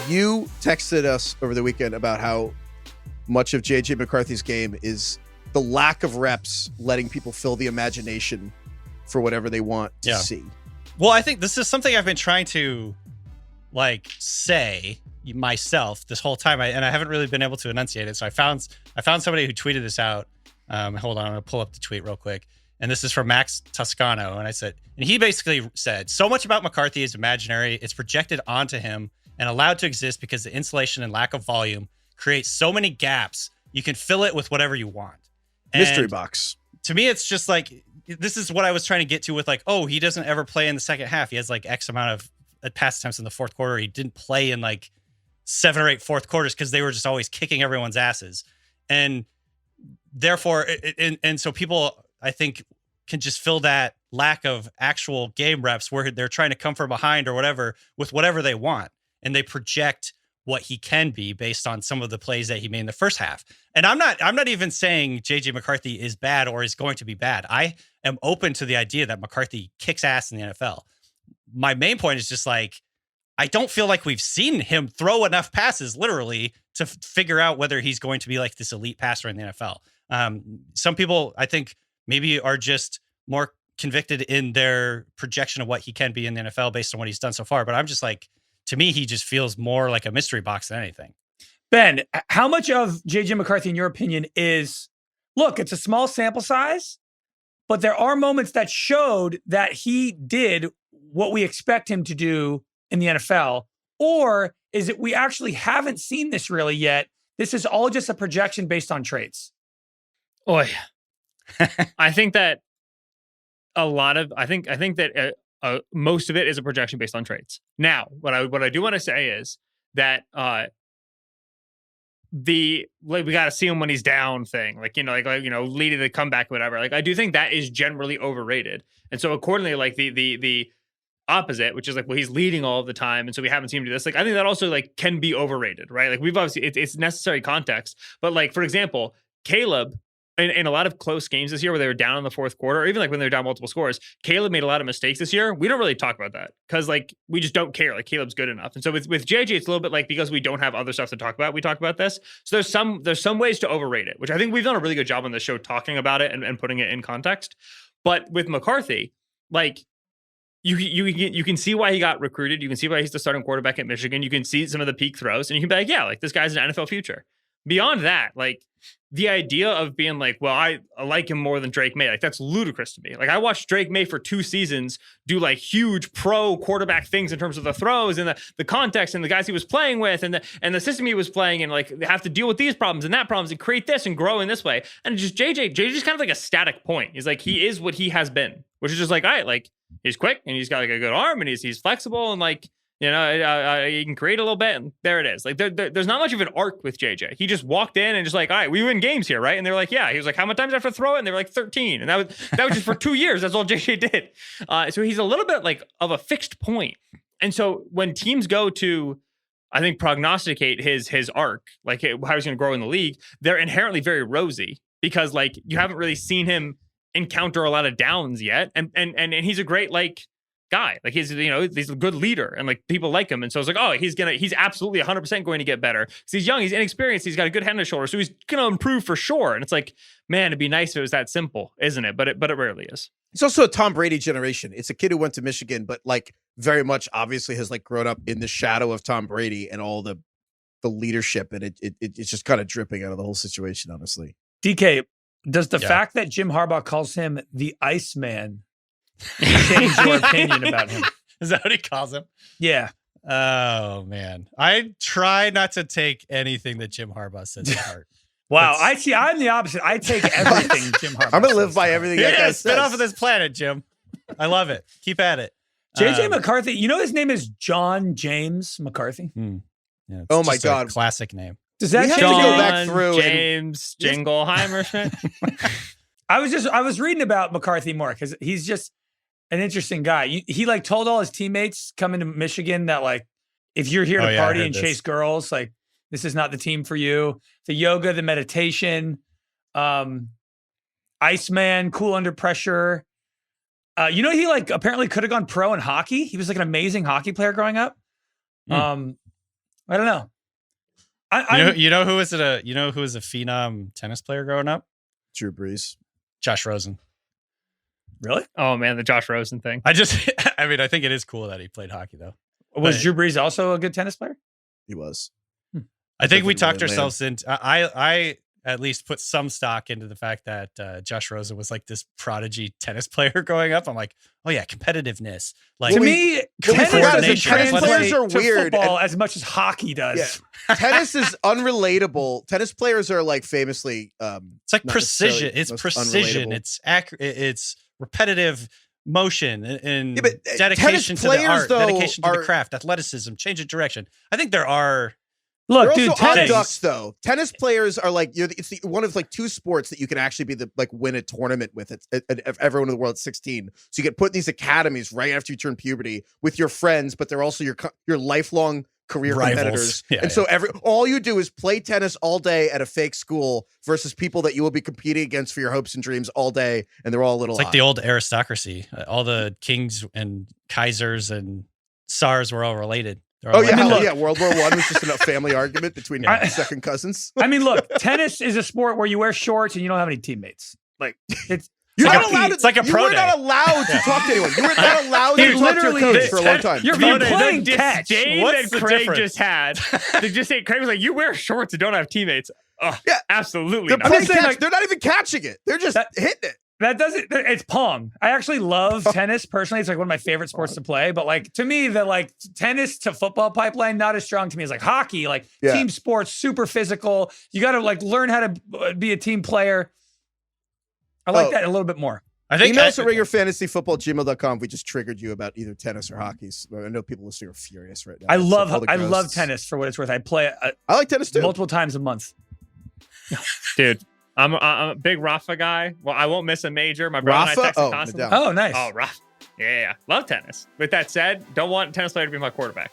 You texted us over the weekend about how much of JJ McCarthy's game is the lack of reps letting people fill the imagination for whatever they want to see. Well, I think this is something I've been trying to say myself this whole time, and I haven't really been able to enunciate it. So I found somebody who tweeted this out. Hold on, I'm gonna pull up the tweet real quick. And this is from Max Toscano. And he basically said, so much about McCarthy is imaginary. It's projected onto him and allowed to exist because the insulation and lack of volume creates so many gaps. You can fill it with whatever you want. And mystery box. To me, it's just like, this is what I was trying to get to with he doesn't ever play in the second half. He has X amount of pass attempts in the fourth quarter. He didn't play in 7 or 8 fourth quarters because they were just always kicking everyone's asses. And therefore, and so people, I think, can just fill that lack of actual game reps where they're trying to come from behind or whatever with whatever they want. And they project what he can be based on some of the plays that he made in the first half. And I'm not even saying JJ McCarthy is bad or is going to be bad. I am open to the idea that McCarthy kicks ass in the NFL. My main point is just I don't feel like we've seen him throw enough passes literally to figure out whether he's going to be this elite passer in the NFL. Some people, I think, maybe are just more convicted in their projection of what he can be in the NFL based on what he's done so far. But I'm just to me, he just feels more like a mystery box than anything. Ben, how much of JJ McCarthy, in your opinion, is, look, it's a small sample size, but there are moments that showed that he did what we expect him to do in the NFL? Or is it we actually haven't seen this really yet? This is all just a projection based on traits. Oh, I think that that most of it is a projection based on traits. Now, what I do want to say is that we got to see him when he's down thing, leading the comeback, whatever. I do think that is generally overrated, and so accordingly, the opposite, which is he's leading all the time, and so we haven't seen him do this. I think that also can be overrated, right? We've obviously it's necessary context, but for example, Caleb. In a lot of close games this year where they were down in the fourth quarter, or even when they were down multiple scores, Caleb made a lot of mistakes this year. We don't really talk about that because we just don't care. Caleb's good enough. And so with JJ, it's a little bit because we don't have other stuff to talk about, we talk about this. So there's some ways to overrate it, which I think we've done a really good job on the show talking about it and putting it in context. But with McCarthy, you can see why he got recruited. You can see why he's the starting quarterback at Michigan. You can see some of the peak throws, and you can be this guy's an NFL future. Beyond that, the idea of being well, I like him more than Drake May, that's ludicrous to me. I watched Drake May for 2 seasons do huge pro quarterback things in terms of the throws and the context and the guys he was playing with and the system he was playing, and they have to deal with these problems and that problems and create this and grow in this way. And just JJ's kind of a static point. He's he is what he has been, which is just all right, he's quick and he's got a good arm and he's flexible and he can create a little bit, and there it is. There's not much of an arc with JJ. He just walked in and just all right, we win games here, right? And they're yeah. He was how many times I have to throw it? And they were 13, and that was just for 2 years. That's all JJ did. So he's a little bit of a fixed point. And so when teams go to, I think, prognosticate his arc, how he's going to grow in the league, they're inherently very rosy because you haven't really seen him encounter a lot of downs yet, and he's a great guy. He's he's a good leader and people like him, and so it's he's absolutely 100% going to get better because he's young, he's inexperienced, he's got a good head on his shoulder, so he's gonna improve for sure. And it's man, it'd be nice if it was that simple, isn't it? But it rarely is. It's also a Tom Brady generation. It's a kid who went to Michigan, but very much obviously has grown up in the shadow of Tom Brady and all the leadership, and it's just kind of dripping out of the whole situation, honestly. DK, does the fact that Jim Harbaugh calls him the Iceman change your opinion about him? Is that what he calls him? Yeah. Oh man, I try not to take anything that Jim Harbaugh says to heart. Wow, I'm the opposite. I take everything Jim Harbaugh. I'm gonna live by everything that guy says. Spit off of this planet, Jim. I love it. Keep at it. JJ McCarthy. His name is John James McCarthy. Yeah, oh my God, classic name. Does that have John to go back through James Jingleheimer? I was reading about McCarthy more because he's just an interesting guy. He told all his teammates coming to Michigan that if you're here to party and chase girls, this is not the team for you. The yoga, the meditation, Iceman, cool under pressure. He apparently could have gone pro in hockey. He was an amazing hockey player growing up. I don't know. You know who was a phenom tennis player growing up? Drew Brees. Josh Rosen. Really? Oh man, the Josh Rosen thing. I think it is cool that he played hockey though. Was But- Drew Brees also a good tennis player? He was. I think we Definitely talked really ourselves into. I at least put some stock into the fact that Josh Rosen was like this prodigy tennis player growing up. I'm like, oh yeah, competitiveness. Like To me, tennis doesn't tennis players are to weird football as much as hockey does. Yeah. Tennis is unrelatable. Tennis players are like famously. it's like not precision. necessarily It's most precision. unrelatable. It's accurate. It's repetitive motion and Yeah, but, dedication tennis to the players, art, though, dedication to the are- craft, athleticism, change of direction. I think there are. Look, They're dude, also odd tennis. ducks, though. Tennis players are like it's one of like two sports that you can actually be win a tournament with. It's everyone in the world at 16. So you get put in these academies right after you turn puberty with your friends, but they're also your lifelong career Rivals. competitors. Yeah, and so all you do is play tennis all day at a fake school versus people that you will be competing against for your hopes and dreams all day, and they're all a little. It's like the old aristocracy. All the kings and kaisers and tsars were all related. They're all Oh yeah, look- yeah. World War I was just a family argument between second cousins. I mean, look, tennis is a sport where you wear shorts and you don't have any teammates. Like it's You're like not a- allowed. it's like a you pro were day. not allowed to talk to anyone. You were not allowed Dude, to talk to your literally, coach for a long time. you're Bro, playing the catch. disdain What's that the Craig difference? just had. To just say, Craig was like, you wear shorts and don't have teammates. Oh, Yeah. absolutely They're not. playing saying, catch. like- They're not even catching it. They're just hitting it. That doesn't. It's pong. I actually love tennis personally. It's like one of my favorite sports to play. But like to me, the like tennis to football pipeline not as strong to me as like hockey. Like Yeah. team sports, super physical. You got to like learn how to be a team player. I like Oh. that a little bit more. I think Email us at ringerfantasyfootball@gmail.com if we just triggered you about either tennis or hockey. I know people listening are furious right now. I So love all the I love ghosts. tennis for what it's worth. I play it I like tennis too. multiple times a month. Dude, I'm a big Rafa guy. Well, I won't miss a major. My brother and Rafa? I text Oh, constantly. Nadal. Oh, nice. Oh, Rafa. Yeah. Love tennis. With that said, don't want a tennis player to be my quarterback.